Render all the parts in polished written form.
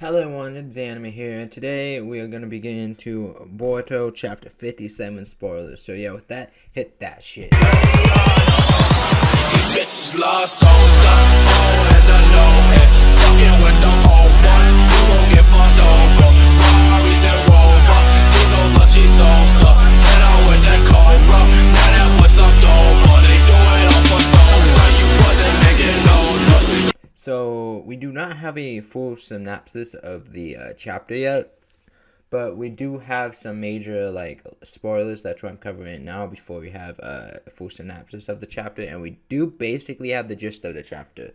Hello everyone, it's Anime here, and today we are going to be getting into Boruto Chapter 57 spoilers. So yeah, with that, hit that shit. Bitches love souls up, oh, and I know it. Fucking with the old ones, you gon' get fucked over. Ferraris and Rovers, these old lunchy souls up. And I'm with that Cobra, now that what's left over. They do it all for souls, so you wasn't making no noise. So we do not have a full synopsis of the chapter yet, but we do have some major spoilers. That's what I'm covering now before we have a full synopsis of the chapter, and we do basically have the gist of the chapter.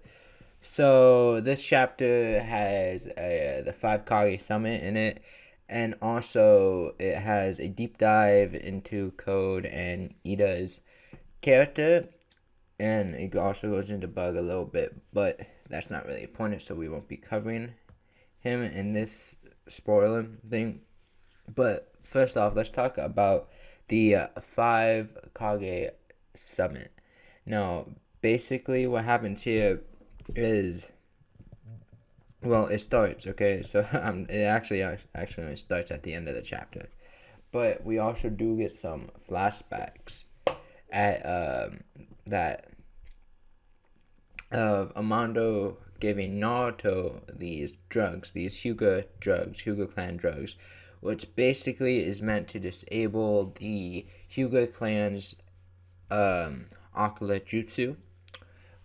So this chapter has the 5 Kage Summit in it, and also it has a deep dive into Code and Ida's character, and it also goes into Bug a little bit, but that's not really important, so we won't be covering him in this spoiler thing. But first off, let's talk about the 5 Kage Summit. Now, basically what happens here is, well, it starts, okay? So it actually starts at the end of the chapter. But we also do get some flashbacks at that of Amando giving Naruto these drugs, these Hyuga clan drugs, which basically is meant to disable the Hyuga clan's occult jutsu,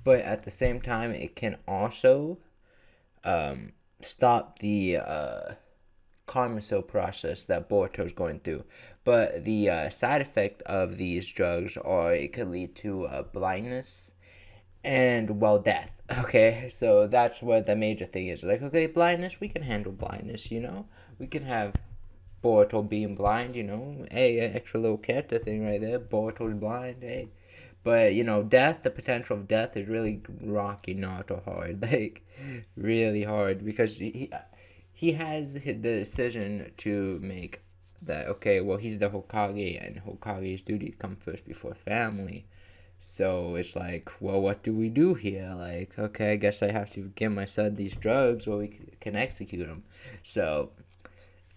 but at the same time it can also stop the Karmasil process that Boruto's going through. But the side effect of these drugs are it could lead to blindness and, well, death. Okay, so that's what the major thing is. Like, okay, blindness, we can handle blindness, you know? We can have Boruto being blind, you know? Hey, extra little character thing right there. Boruto's blind, hey. But, you know, death, the potential of death is really rocking Naruto hard. Like, really hard. Because he has the decision to make that, okay, well, he's the Hokage, and Hokage's duties come first before family. So it's like, well, what do we do here? Like, okay, I guess I have to give my son these drugs or we can execute him. So,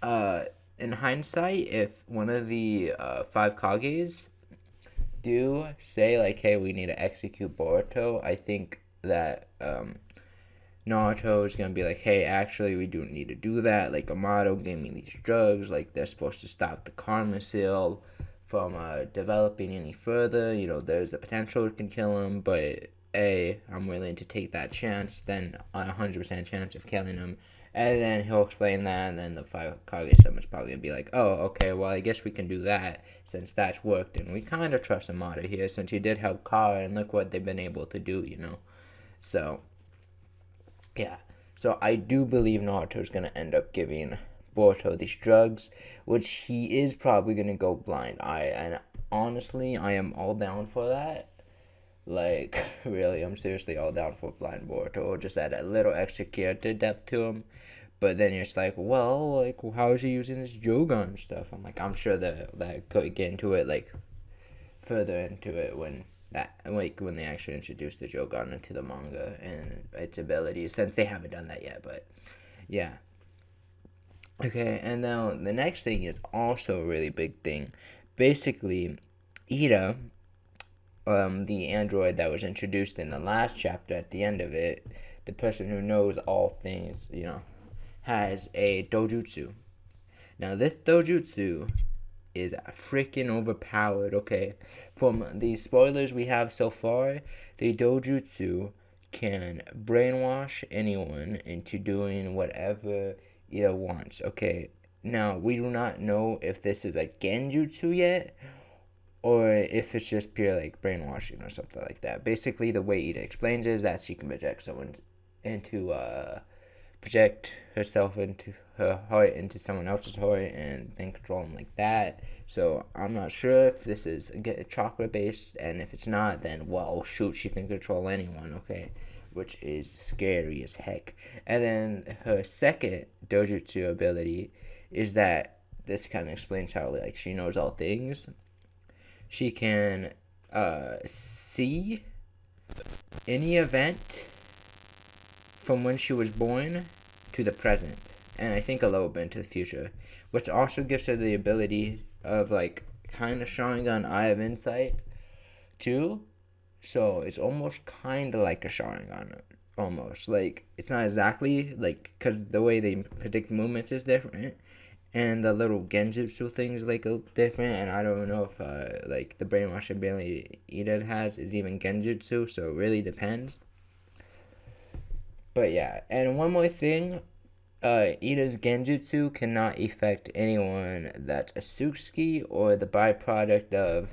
in hindsight, if one of the 5 Kages do say, like, hey, we need to execute Boruto, I think that Naruto is going to be like, hey, actually, we do need to do that. Like, Amado gave me these drugs. Like, they're supposed to stop the Karma Seal from developing any further. You know, there's a potential it can kill him, but I'm willing to take that chance, then a 100% chance of killing him. And then he'll explain that, and then the 5 Kage Summon's probably going to be like, oh, okay, well, I guess we can do that, since that's worked. And we kind of trust Amado here, since he did help Kara, and look what they've been able to do, you know. So, yeah. So I do believe Naruto's going to end up giving Boruto these drugs, which he is probably going to go blind. And honestly, I am all down for that. Like, really, I'm seriously all down for blind Boruto. Just add a little extra character depth to him. But then you're just like, well, like, how is he using this Jogan stuff? I'm sure that could get into it, like, further into it when they actually introduce the Jogan into the manga and its abilities, since they haven't done that yet. But yeah. Okay, and now the next thing is also a really big thing. Basically, Ida, the android that was introduced in the last chapter at the end of it, the person who knows all things, you know, has a dojutsu. Now, this dojutsu is freaking overpowered, okay? From the spoilers we have so far, the dojutsu can brainwash anyone into doing whatever it wants, okay? Now, we do not know if this is a genjutsu yet, or if it's just pure, like, brainwashing or something like that. Basically, the way Ida explains it is that she can project herself into her heart into someone else's heart and then control them like that. So I'm not sure if this is chakra based, and if it's not, then, well, shoot, she can control anyone, okay? Which is scary as heck. And then her second dojutsu ability is that this kind of explains how, like, she knows all things. She can see any event from when she was born to the present. and I think a little bit into the future, which also gives her the ability of like kind of Sharingan Eye of Insight too. So it's almost kind of like a Sharingan, almost like it's not exactly like because the way they predict movements is different, and the little genjutsu things like different. And I don't know if like the brainwash ability Ida has is even genjutsu, so it really depends. But yeah, and one more thing, Ida's genjutsu cannot affect anyone that's a Suki or the byproduct of.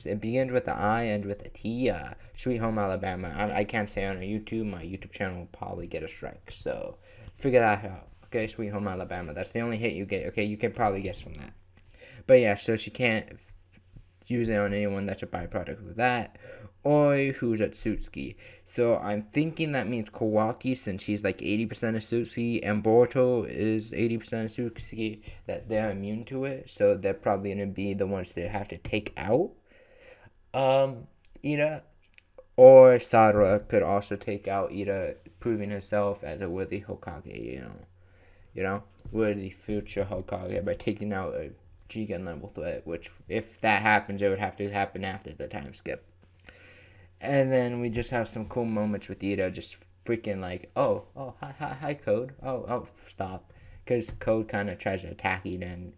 It begins with the I, ends with a T. Sweet Home Alabama. I can't say on YouTube. My YouTube channel will probably get a strike. So figure that out. Okay, Sweet Home Alabama. That's the only hit you get. Okay, you can probably guess from that. But yeah, so she can't use it on anyone that's a byproduct of that, or who's at Suki. So I'm thinking that means Kawaki, since she's like 80% of Suki, and Boruto is 80% of Suki, that they're immune to it. So they're probably going to be the ones that have to take out Ida. Or Sadra could also take out Ida, proving herself as a worthy Hokage, you know, worthy future Hokage by taking out a Jigen level threat, which, if that happens, it would have to happen after the time skip. And then we just have some cool moments with Ida, just freaking like, hi, Code. Stop. Because Code kind of tries to attack Ida, and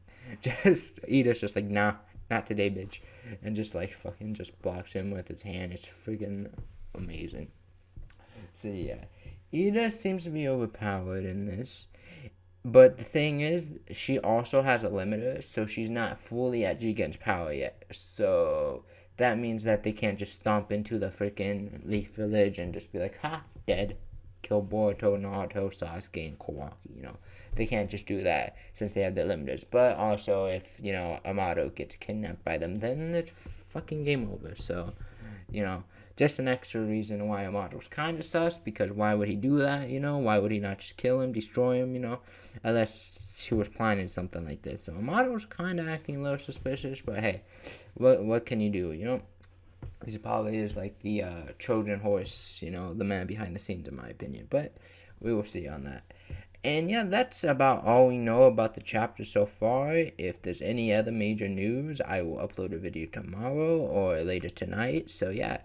Ida's just like, nah, not today, bitch. And just like fucking just blocks him with his hand. It's freaking amazing. So yeah, Ida seems to be overpowered in this. But the thing is, she also has a limiter, so she's not fully at Jigen's power yet. So that means that they can't just stomp into the freaking Leaf Village and just be like, ha, dead. Kill Boruto, Naruto, Sasuke, and Kawaki, They can't just do that since they have their limiters. But also, if, Amato gets kidnapped by them, then it's fucking game over. So, just an extra reason why Amato's kind of sus, because why would he do that, Why would he not just kill him, destroy him, Unless he was planning something like this. So Amato's kind of acting a little suspicious, but hey, what can you do, He probably is like the Trojan horse, the man behind the scenes, in my opinion. But we will see on that. And yeah, that's about all we know about the chapter so far. If there's any other major news, I will upload a video tomorrow or later tonight. So yeah,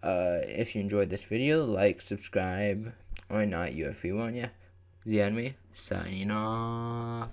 if you enjoyed this video, like, subscribe, or not, you have free one, yeah. The enemy, signing off.